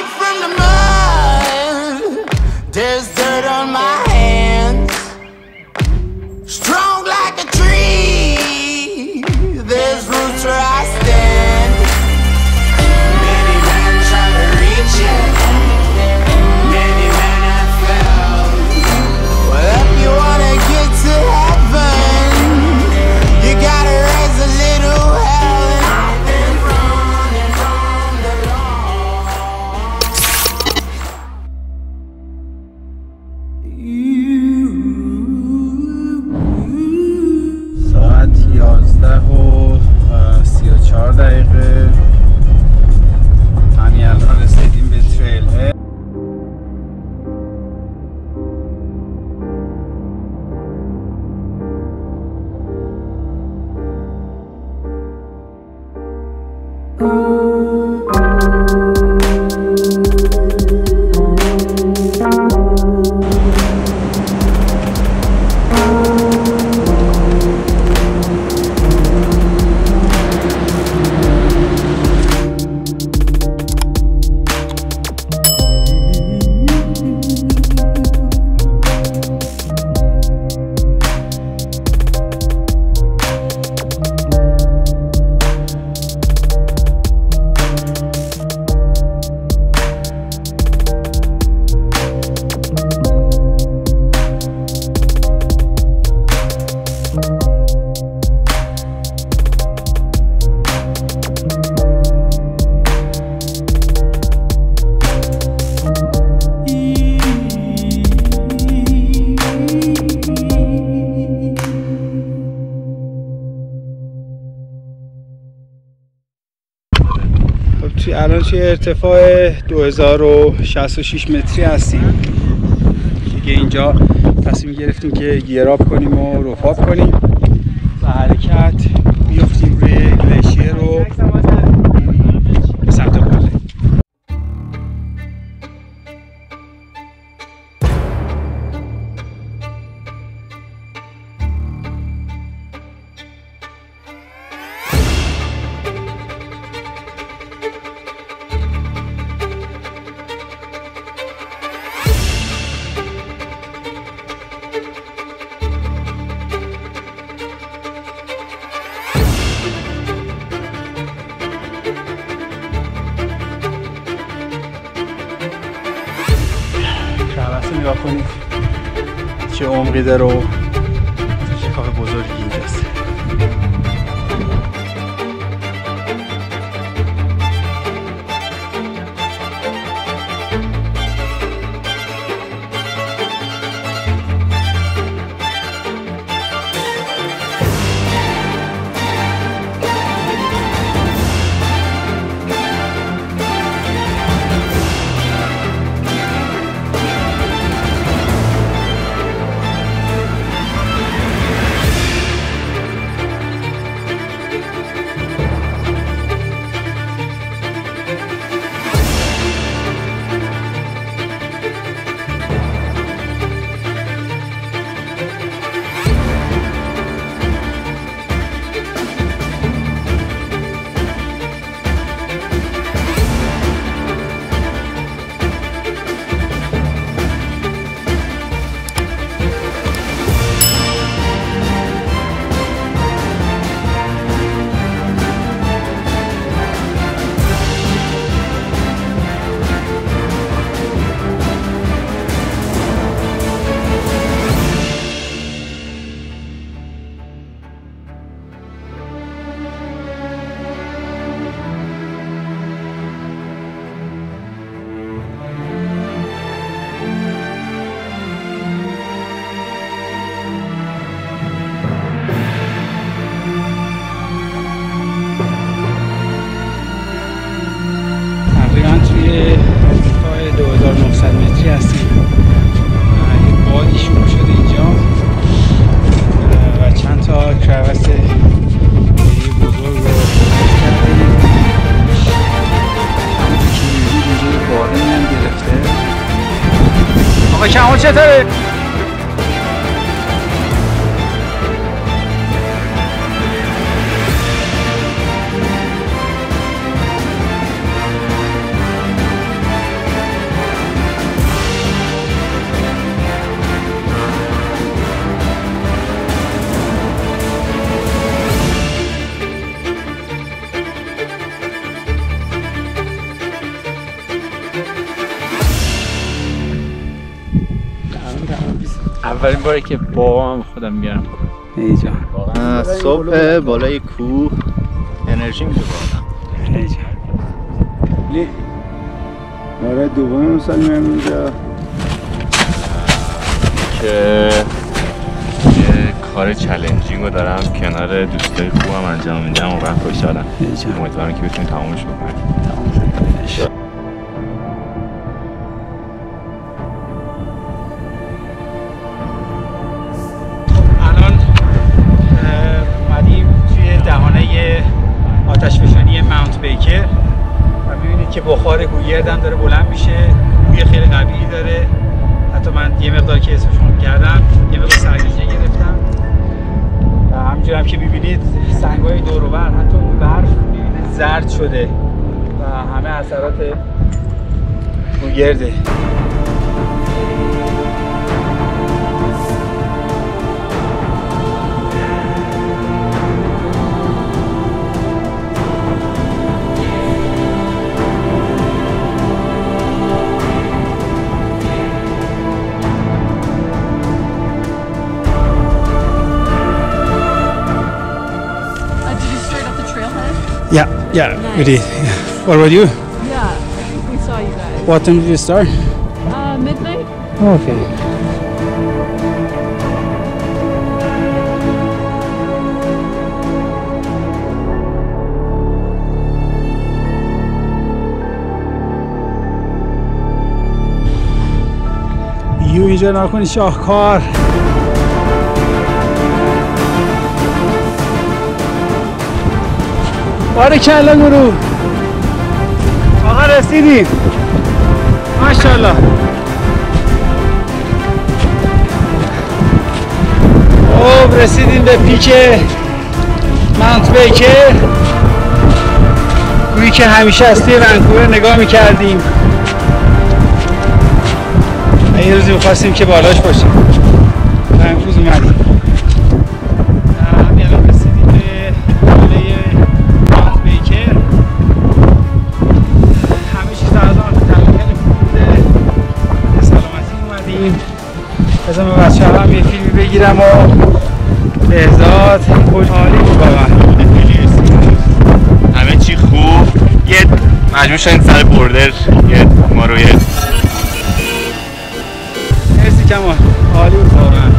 deep from the mud. There's dirt on my hands. Strong like a tree. There's roots where I stand. Many men try to reach it. Many men have failed. Well, if you wanna get to heaven, you gotta raise a little hell. And I've been running from the law. ساعت 11:34 همین الان رسیدیم به تریل هد. الان توی ارتفاع 2066 متری هستیم. دیگه اینجا تصمیم گرفتیم که گیراب کنیم و رفاب کنیم و حرکت بیفتیم روی گلیشیر رو به سمت قله. کرواس نگاه کنید چه عمقی داره و چه کاخ بزرگی اینجاست. ارتفاع 2900 متری هستیم. یه بادی شروع شده اینجا و چند تا کرواس بزرگ رو کردیم. همونطور که می‌بینید اینجا بارونی هم گرفته. آقا کمال چطوره؟ اولین باری که بابام خودم میارم ای جان واقعا صبح بالای کوه انرژی میده واقعا. ای جان برای دوم سال میام اینجا که یه کار چالنجینگ رو دارم کنار دوستای خوبم انجام میدم و واقعا خوشحالم. امیدوارم که بتونیم تمامش بکنیم. الان اومدیم توی دهانه آتشفشانی ماونت بیکر و میبینید که بخار گوگرد هم داره بلند میشه. بوی خیلی قوی داره. حتی من یه مقدار که اسمشون کردم یه مقدار سرگیجه گرفتم و همینجور هم که میبینید سنگ‌های دور و بر، حتی اون برف میبینید زرد شده و همه اثرات گوگرده. Yeah, nice. We did. Yeah. What about you? Yeah, I think we saw you guys. What time did you start? Midnight? Okay. You اینجا نکنی شاهکار. باریکلا گروه آقا رسیدیم ماشاءالله. خب رسیدیم به پیک ماونت بیکر، گویی که همیشه از توی ونکوور نگاه میکردیم و یه روزی میخواستیم که بالاش باشیم و امروز اومدیم. بذار من بچه هم یه فیلمی بگیرم و بهزاد خوشحالی بود واقعا. همه چی خوب. یه مجبور شدیم سر بوردر ما رو یه مرسی کمال، عالی بود واقعا.